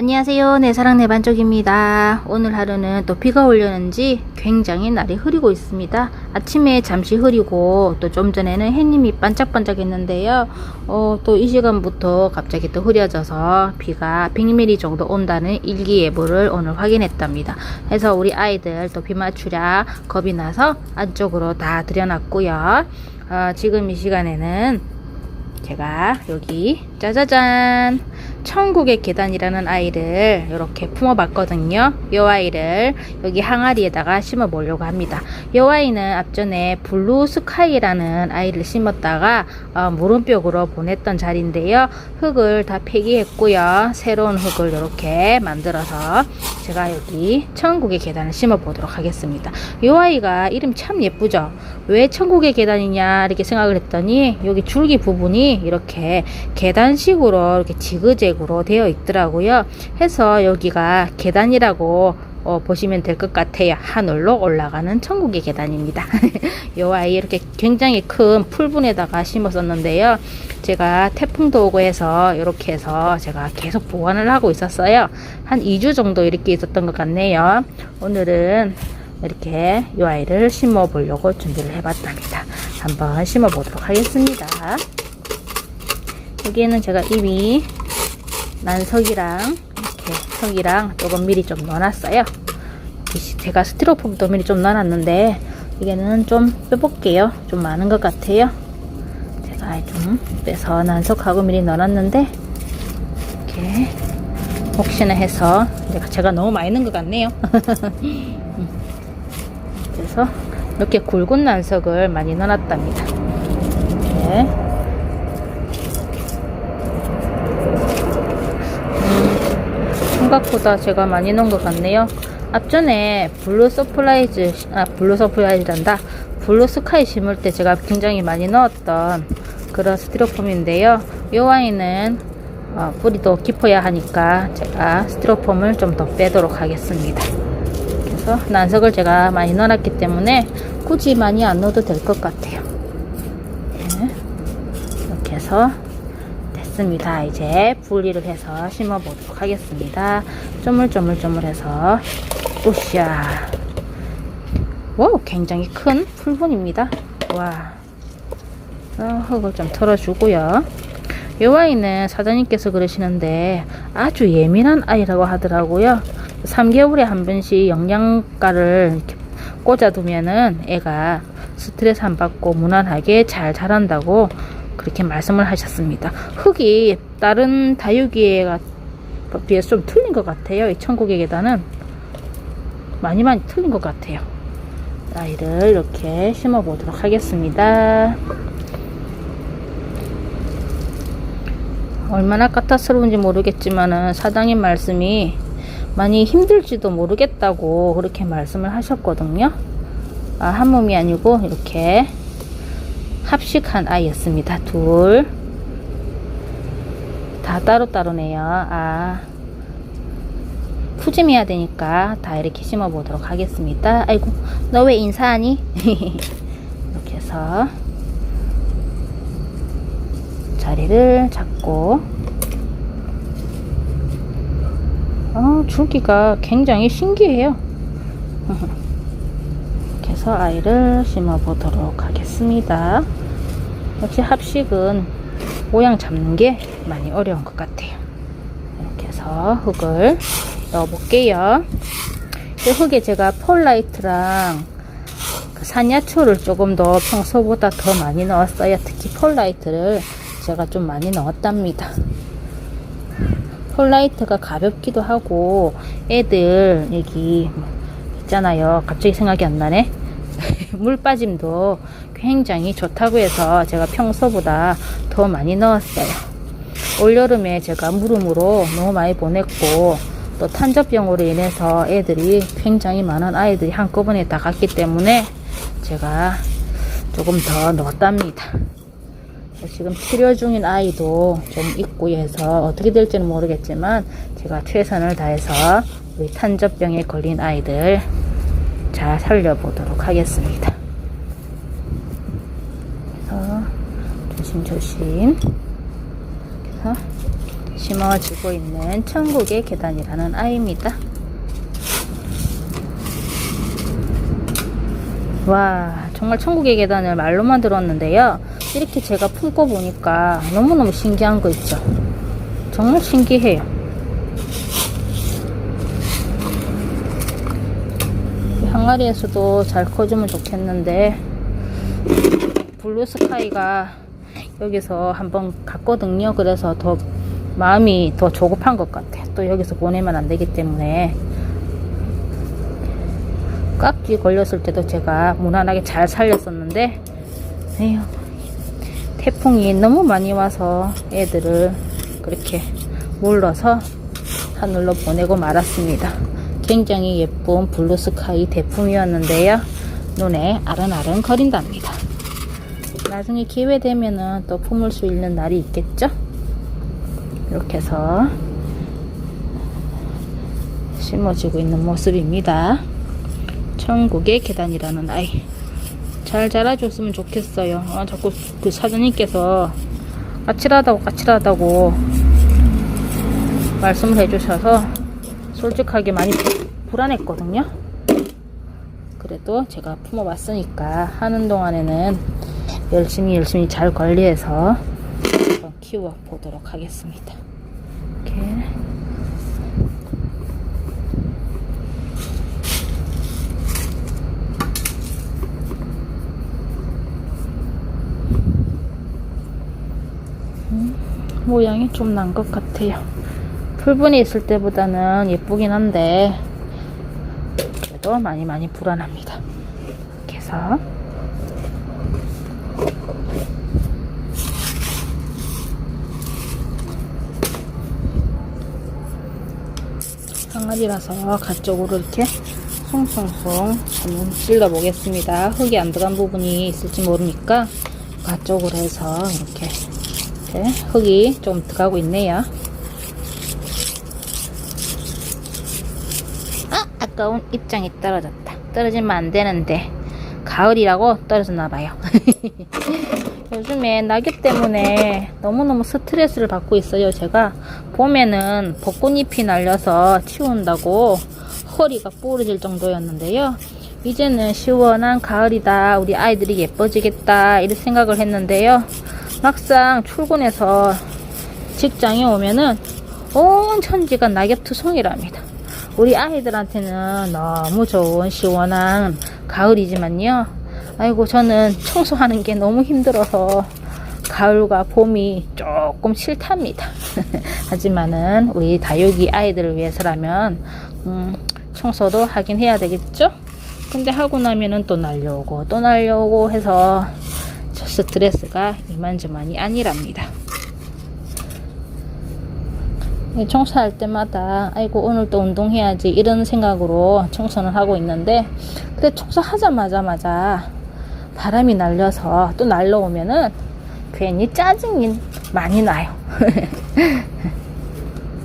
안녕하세요. 내 사랑 내 반쪽입니다. 오늘 하루는 또 비가 오려는지 굉장히 날이 흐리고 있습니다. 아침에 잠시 흐리고 또 좀 전에는 해님이 반짝반짝 했는데요. 또 이 시간부터 갑자기 또 흐려져서 비가 100mm 정도 온다는 일기예보를 오늘 확인했답니다. 그래서 우리 아이들 또 비 맞추랴 겁이 나서 안쪽으로 다 들여놨고요. 지금 이 시간에는 제가 여기 짜자잔 천국의 계단이라는 아이를 이렇게 품어봤거든요. 이 아이를 여기 항아리에다가 심어 보려고 합니다. 이 아이는 앞전에 블루 스카이라는 아이를 심었다가 무름벽으로 보냈던 자리인데요. 흙을 다 폐기했고요. 새로운 흙을 이렇게 만들어서 제가 여기 천국의 계단을 심어 보도록 하겠습니다. 이 아이가 이름 참 예쁘죠? 왜 천국의 계단이냐 이렇게 생각을 했더니 여기 줄기 부분이 이렇게 계단식으로 이렇게 지그재그로 되어 있더라고요. 해서 여기가 계단이라고 보시면 될 것 같아요. 하늘로 올라가는 천국의 계단입니다. 이 아이 이렇게 굉장히 큰 풀분에다가 심었었는데요. 제가 태풍도 오고 해서 이렇게 해서 제가 계속 보관을 하고 있었어요. 한 2주 정도 이렇게 있었던 것 같네요. 오늘은 이렇게 이 아이를 심어 보려고 준비를 해봤답니다. 한번 심어 보도록 하겠습니다. 여기에는 제가 이미 난석이랑 이렇게 석이랑 조금 미리 좀 넣어놨어요. 제가 스티로폼도 미리 좀 넣어놨는데 이게는 좀 빼볼게요. 좀 많은 것 같아요. 제가 좀 빼서 난석하고 미리 넣어놨는데 이렇게 혹시나 해서 제가 너무 많이 넣은 것 같네요. 그래서 이렇게 굵은 난석을 많이 넣어놨답니다. 이렇게 생각보다 제가 많이 넣은 것 같네요. 앞전에 블루 스카이 심을 때 제가 굉장히 많이 넣었던 그런 스티로폼인데요. 이 아이는 뿌리도 깊어야 하니까 제가 스티로폼을 좀 더 빼도록 하겠습니다. 그래서 난석을 제가 많이 넣어놨기 때문에 굳이 많이 안 넣어도 될 것 같아요. 네. 이렇게 해서 됐습니다. 이제 분리를 해서 심어 보도록 하겠습니다. 쪼물쪼물쪼물해서 으쌰. 오, 굉장히 큰 풀분입니다. 와, 흙을 좀 털어주고요. 이 아이는 사장님께서 그러시는데 아주 예민한 아이라고 하더라고요. 3개월에 한 번씩 영양가를 이렇게 꽂아두면은 애가 스트레스 안 받고 무난하게 잘 자란다고 그렇게 말씀을 하셨습니다. 흙이 다른 다육이에 비해서 좀 틀린 것 같아요. 이 천국의 계단은 많이 틀린 것 같아요. 아이를 이렇게 심어 보도록 하겠습니다. 얼마나 까탈스러운지 모르겠지만은 사장님 말씀이 많이 힘들지도 모르겠다고 그렇게 말씀을 하셨거든요. 한 몸이 아니고 이렇게 합식한 아이였습니다. 둘 다 따로따로네요. 푸짐해야 되니까 다 이렇게 심어 보도록 하겠습니다. 아이고, 너 왜 인사하니? 이렇게 해서 자리를 잡고 줄기가 굉장히 신기해요. 이렇게 해서 아이를 심어 보도록 하겠습니다. 역시 합식은 모양 잡는 게 많이 어려운 것 같아요. 이렇게 해서 흙을 넣어 볼게요. 이 흙에 제가 폴라이트랑 산야초를 조금 더 평소보다 더 많이 넣었어요. 특히 폴라이트를 제가 좀 많이 넣었답니다. 폴라이트가 가볍기도 하고 애들 여기 있잖아요. 갑자기 생각이 안 나네. 물 빠짐도 굉장히 좋다고 해서 제가 평소보다 더 많이 넣었어요. 올여름에 제가 무름으로 너무 많이 보냈고 또 탄저병으로 인해서 애들이 굉장히 많은 아이들이 한꺼번에 다 갔기 때문에 제가 조금 더 넣었답니다. 지금 치료 중인 아이도 좀 있고 해서 어떻게 될지는 모르겠지만 제가 최선을 다해서 우리 탄저병에 걸린 아이들 잘 살려보도록 하겠습니다. 그래서 조심조심 그래서 심어지고 있는 천국의 계단이라는 아이입니다. 와, 정말 천국의 계단을 말로만 들었는데요. 이렇게 제가 품고 보니까 너무너무 신기한 거 있죠. 정말 신기해요. 항아리에서도 잘 커주면 좋겠는데, 블루스카이가 여기서 한번 갔거든요. 그래서 더 마음이 더 조급한 것 같아요. 또 여기서 보내면 안 되기 때문에. 깍지 걸렸을 때도 제가 무난하게 잘 살렸었는데, 에휴, 태풍이 너무 많이 와서 애들을 그렇게 물러서 하늘로 보내고 말았습니다. 굉장히 예쁜 블루스카이 대풍이었는데요. 눈에 아른아른 거린답니다. 나중에 기회 되면은 또 품을 수 있는 날이 있겠죠? 이렇게 해서 심어지고 있는 모습입니다. 천국의 계단이라는 아이. 잘 자라줬으면 좋겠어요. 자꾸 그 사장님께서 까칠하다고 말씀을 해주셔서 솔직하게 많이 불안했거든요. 그래도 제가 품어봤으니까 하는 동안에는 열심히 잘 관리해서 한번 키워보도록 하겠습니다. 이렇게. 모양이 좀 난 것 같아요. 풀분이 있을 때보다는 예쁘긴 한데 그래도 많이 불안합니다. 이렇게 해서 항아리라서 가쪽으로 이렇게 송송송 한번 찔러 보겠습니다. 흙이 안 들어간 부분이 있을지 모르니까 가쪽으로 해서 이렇게 흙이 좀 들어가고 있네요. 아까운 입장이 떨어졌다. 떨어지면 안 되는데 가을이라고 떨어졌나봐요. 요즘에 낙엽 때문에 너무너무 스트레스를 받고 있어요. 제가 봄에는 벚꽃잎이 날려서 치운다고 허리가 부러질 정도였는데요. 이제는 시원한 가을이다. 우리 아이들이 예뻐지겠다. 이런 생각을 했는데요. 막상 출근해서 직장에 오면은 온 천지가 낙엽투성이랍니다. 우리 아이들한테는 너무 좋은 시원한 가을이지만요. 아이고, 저는 청소하는 게 너무 힘들어서 가을과 봄이 조금 싫답니다. 하지만은 우리 다육이 아이들을 위해서라면 청소도 하긴 해야 되겠죠? 근데 하고 나면은 또 날려오고 해서 스트레스가 이만저만이 아니랍니다. 청소할 때마다 아이고 오늘 또 운동해야지 이런 생각으로 청소는 하고 있는데, 근데 청소하자마자 바람이 날려서 또 날라오면은 괜히 짜증이 많이 나요.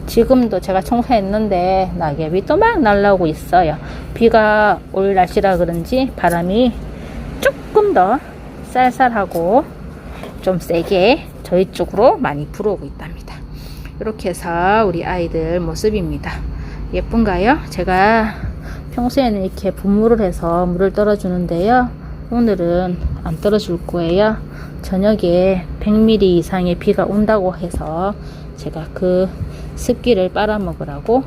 지금도 제가 청소했는데 낙엽이 또 막 날라오고 있어요. 비가 올 날씨라 그런지 바람이 조금 더 쌀쌀하고 좀 세게 저희 쪽으로 많이 불어오고 있답니다. 이렇게 해서 우리 아이들 모습입니다. 예쁜가요? 제가 평소에는 이렇게 분무를 해서 물을 떨어주는데요. 오늘은 안 떨어줄 거예요. 저녁에 100mm 이상의 비가 온다고 해서 제가 그 습기를 빨아먹으라고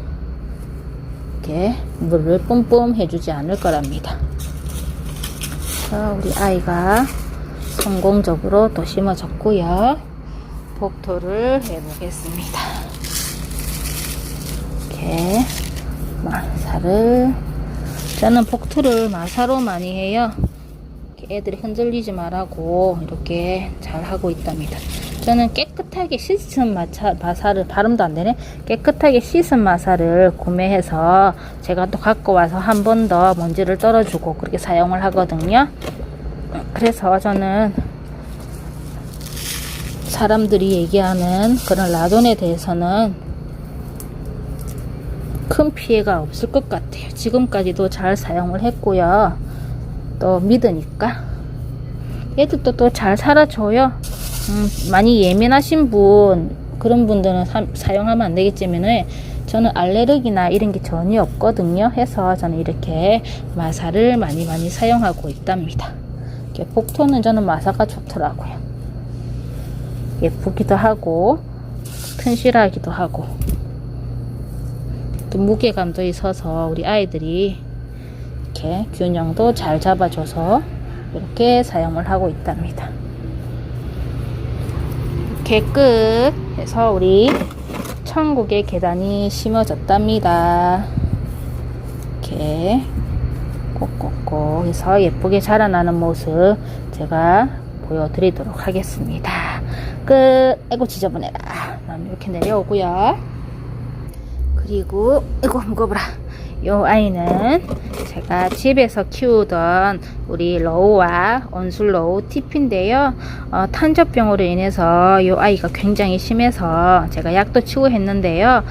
이렇게 물을 뿜뿜 해주지 않을 거랍니다. 우리 아이가 성공적으로 또 심어졌고요. 복토를 해보겠습니다. 이렇게 마사를, 저는 복토를 마사로 많이 해요. 이렇게 애들이 흔들리지 말라고 이렇게 잘 하고 있답니다. 저는 깨끗하게 씻은 마사를, 발음도 안 되네. 깨끗하게 씻은 마사를 구매해서 제가 또 갖고 와서 한 번 더 먼지를 떨어주고 그렇게 사용을 하거든요. 그래서 저는 사람들이 얘기하는 그런 라돈에 대해서는 큰 피해가 없을 것 같아요. 지금까지도 잘 사용을 했고요. 또 믿으니까 애들도 또 잘 살아줘요. 많이 예민하신 분 그런 분들은 사용하면 안 되겠지만은 저는 알레르기나 이런 게 전혀 없거든요. 해서 저는 이렇게 마사를 많이 사용하고 있답니다. 이렇게 복토는 저는 마사가 좋더라고요. 예쁘기도 하고 튼실하기도 하고 또 무게감도 있어서 우리 아이들이 이렇게 균형도 잘 잡아줘서 이렇게 사용을 하고 있답니다. 이렇게 끝 해서 우리 천국의 계단이 심어졌답니다. 이렇게 꼭꼭꼭 해서 예쁘게 자라나는 모습 제가 보여드리도록 하겠습니다. 끝. 아이고 지저분해라. 그다음 이렇게 내려오고요. 그리고 이거 먹어보라. 요 아이는 제가 집에서 키우던 우리 러우와 온술러우 티피인데요. 탄저병으로 인해서 요 아이가 굉장히 심해서 제가 약도 치고 했는데요.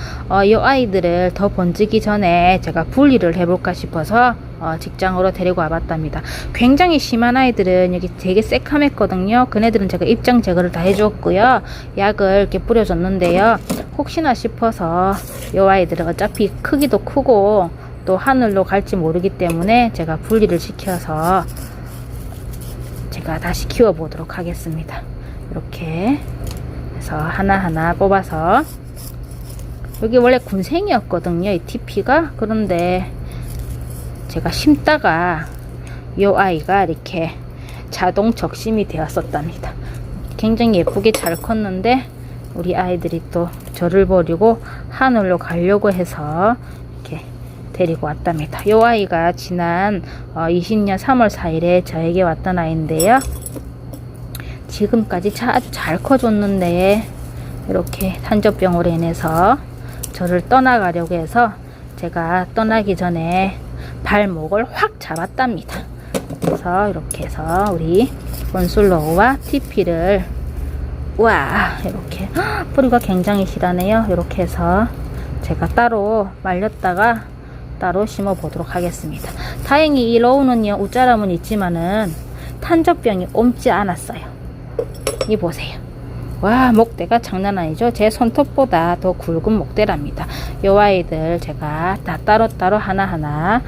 요 아이들을 더 번지기 전에 제가 분리를 해볼까 싶어서 직장으로 데리고 와봤답니다. 굉장히 심한 아이들은 여기 되게 새카맸거든요. 그네들은 제가 입장 제거를 다 해줬고요. 약을 이렇게 뿌려줬는데요. 혹시나 싶어서 요 아이들은 어차피 크기도 크고 또 하늘로 갈지 모르기 때문에 제가 분리를 시켜서 제가 다시 키워보도록 하겠습니다. 이렇게 해서 하나하나 뽑아서 여기 원래 군생이었거든요. 이 TP가. 그런데 제가 심다가 이 아이가 이렇게 자동 적심이 되었었답니다. 굉장히 예쁘게 잘 컸는데 우리 아이들이 또 저를 버리고 하늘로 가려고 해서 이렇게 데리고 왔답니다. 이 아이가 지난 20년 3월 4일에 저에게 왔던 아이인데요. 지금까지 아주 잘 커줬는데 이렇게 탄저병으로 인해서 저를 떠나가려고 해서 제가 떠나기 전에 발목을 확 잡았답니다. 그래서 이렇게 해서 우리 온술러우와 TP를 와 이렇게 뿌리가 굉장히 실하네요. 이렇게 해서 제가 따로 말렸다가 따로 심어 보도록 하겠습니다. 다행히 이 러우는요 웃자람은 있지만은 탄저병이 옮지 않았어요. 이 보세요. 와 목대가 장난 아니죠. 제 손톱보다 더 굵은 목대랍니다. 요 아이들 제가 다 따로따로 하나하나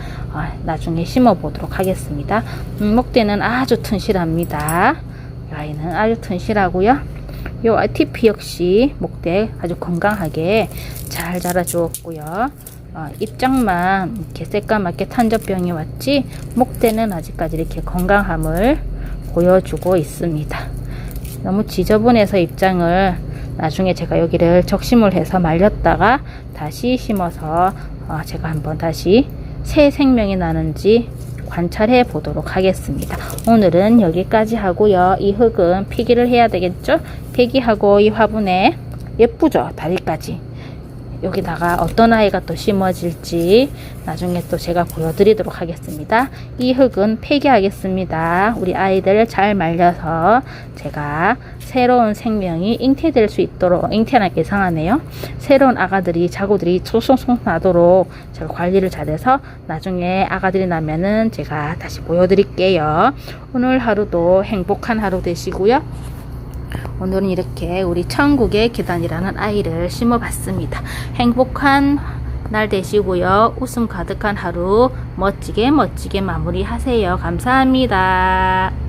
나중에 심어 보도록 하겠습니다. 목대는 아주 튼실합니다. 이 아이는 아주 튼실하고요. 요 TP 역시 목대 아주 건강하게 잘 자라주었고요. 입장만 이렇게 새까맣게 탄저병이 왔지 목대는 아직까지 이렇게 건강함을 보여주고 있습니다. 너무 지저분해서 입장을 나중에 제가 여기를 적심을 해서 말렸다가 다시 심어서 제가 한번 다시 새 생명이 나는지 관찰해 보도록 하겠습니다. 오늘은 여기까지 하고요. 이 흙은 폐기를 해야 되겠죠? 폐기하고 이 화분에 예쁘죠? 다리까지. 여기다가 어떤 아이가 또 심어질지 나중에 또 제가 보여드리도록 하겠습니다. 이 흙은 폐기하겠습니다. 우리 아이들 잘 말려서 제가 새로운 생명이 잉태될 수 있도록, 잉태하기 이상하네요. 새로운 아가들이, 자구들이 소송송 나도록 제가 관리를 잘해서 나중에 아가들이 나면은 제가 다시 보여드릴게요. 오늘 하루도 행복한 하루 되시고요. 오늘은 이렇게 우리 천국의 계단이라는 아이를 심어봤습니다. 행복한 날 되시고요. 웃음 가득한 하루 멋지게 마무리하세요. 감사합니다.